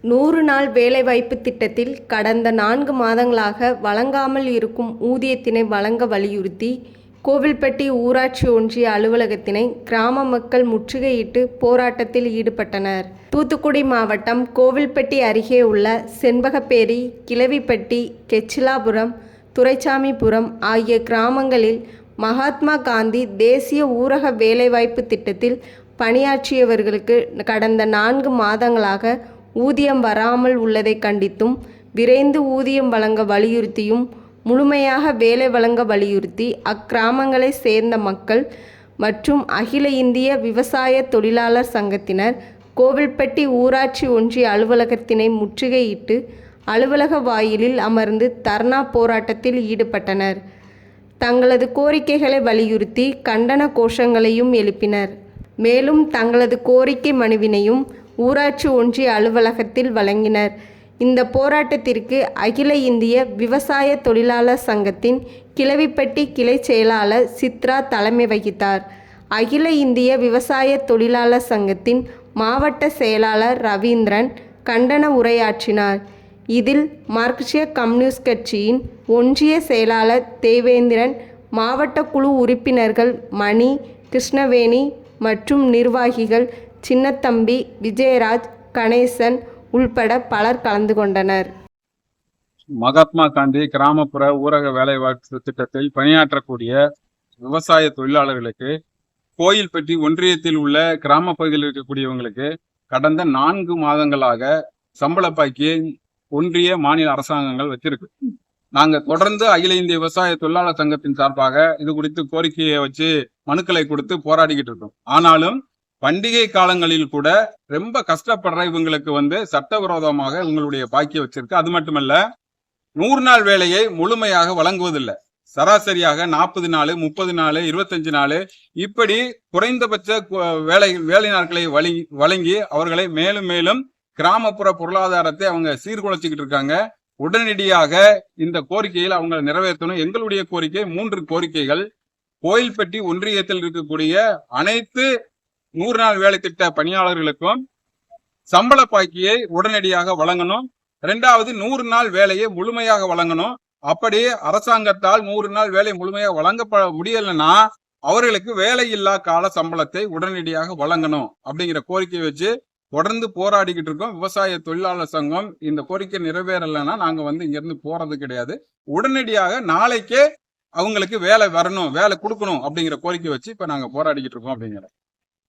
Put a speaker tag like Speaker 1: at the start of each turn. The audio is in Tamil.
Speaker 1: 100 நாள் வேலைவாய்ப்பு திட்டத்தில் கடந்த 4 மாதங்களாக வழங்காமல் இருக்கும் ஊதியத்தினை வழங்க வலியுறுத்தி கோவில்பட்டி ஊராட்சி ஒன்றிய அலுவலகத்தினை கிராம மக்கள் முற்றுகையிட்டு போராட்டத்தில் ஈடுபட்டனர். தூத்துக்குடி மாவட்டம் கோவில்பட்டி அருகே உள்ள செண்பகப்பேரி, கிழவிப்பட்டி, கெச்சிலாபுரம், துரைசாமிபுரம் ஆகிய கிராமங்களில் மகாத்மா காந்தி தேசிய ஊரக வேலைவாய்ப்பு திட்டத்தில் பணியாற்றியவர்களுக்கு கடந்த 4 மாதங்களாக ஊதியம் வராமல் உள்ளதை கண்டித்தும், விரைந்து ஊதியம் வழங்க வலியுறுத்தியும், முழுமையாக வேலை வழங்க வலியுறுத்தி அக்கிராமங்களை சேர்ந்த மக்கள் மற்றும் அகில இந்திய விவசாய தொழிலாளர் சங்கத்தினர் கோவில்பட்டி ஊராட்சி ஒன்றிய அலுவலகத்தினை முற்றுகையிட்டு அலுவலக வாயிலில் அமர்ந்து தர்ணா போராட்டத்தில் ஈடுபட்டனர். தங்களது கோரிக்கைகளை வலியுறுத்தி கண்டன கோஷங்களையும் எழுப்பினர். மேலும் தங்களது கோரிக்கை மனுவினையும் ஊராட்சி ஒன்றிய அலுவலகத்தில் வழங்கினர். இந்த போராட்டத்திற்கு அகில இந்திய விவசாய தொழிலாளர் சங்கத்தின் கிழவிப்பட்டி கிளை செயலாளர் சித்ரா தலைமை வகித்தார். அகில இந்திய விவசாய தொழிலாளர் சங்கத்தின் மாவட்ட செயலாளர் ரவீந்திரன் கண்டன உரையாற்றினார். இதில் மார்க்சிய கம்யூனிஸ்ட் கட்சியின் ஒன்றிய செயலாளர் தேவேந்திரன், மாவட்ட குழு உறுப்பினர்கள் மணி, கிருஷ்ணவேணி மற்றும் நிர்வாகிகள் சின்னத்தம்பி, விஜயராஜ், கணேசன் உள்பட பலர் கலந்து கொண்டனர்.
Speaker 2: மகாத்மா காந்தி கிராமப்புற ஊரக வேலைவாய்ப்பு திட்டத்தில் பணியாற்றக்கூடிய விவசாய தொழிலாளர்களுக்கு கோயில்பட்டி ஒன்றியத்தில் உள்ள கிராம பகுதியில் இருக்கக்கூடியவங்களுக்கு கடந்த 4 மாதங்களாக சம்பள பாக்கியை ஒன்றிய மாநில அரசாங்கங்கள் வச்சிருக்கு. நாங்க தொடர்ந்து அகில இந்திய விவசாய தொழிலாளர் சங்கத்தின் சார்பாக இது குறித்து கோரிக்கையை வச்சு மனுக்களை கொடுத்து போராடிக்கிட்டு இருக்கோம். ஆனாலும் பண்டிகை காலங்களில் கூட ரொம்ப கஷ்டப்படுற இவங்களுக்கு சட்டவிரோதமாக இவங்களுடைய பாக்கியை வச்சிருக்கு. அது மட்டுமல்ல, 100 நாள் வேலையை முழுமையாக வழங்குவதில்லை. சராசரியாக 40 நாள், 30 நாள், 25 நாள் இப்படி குறைந்தபட்ச வேலை நாட்களை வழங்கி அவர்களை மேலும் மேலும் கிராமப்புற பொருளாதாரத்தை அவங்க சீர்குலைச்சிக்கிட்டு இருக்காங்க. உடனடியாக இந்த கோரிக்கையில் அவங்க நிறைவேற்றணும். எங்களுடைய கோரிக்கை 3 கோரிக்கைகள். கோயில்பட்டி ஒன்றியத்தில் இருக்கக்கூடிய அனைத்து 100 நாள் வேலை திட்ட பணியாளர்களுக்கும் சம்பள பாக்கியை உடனடியாக வழங்கணும். 2வது 100 நாள் வேலையை முழுமையாக வழங்கணும். அப்படி அரசாங்கத்தால் 100 நாள் வேலை முழுமையாக வழங்க முடியலைன்னா அவர்களுக்கு வேலையில்லா கால சம்பளத்தை உடனடியாக வழங்கணும் அப்படிங்கிற கோரிக்கை வச்சு தொடர்ந்து போராடிக்கிட்டு இருக்கோம். விவசாய தொழிலாளர் சங்கம் இந்த கோரிக்கை நிறைவேறலைன்னா நாங்க இங்க இருந்து போறது கிடையாது. உடனடியாக நாளைக்கே அவங்களுக்கு வேலை வரணும், வேலை கொடுக்கணும் அப்படிங்கிற கோரிக்கை வச்சு இப்ப நாங்க போராடிக்கிட்டு இருக்கோம் அப்படிங்கிற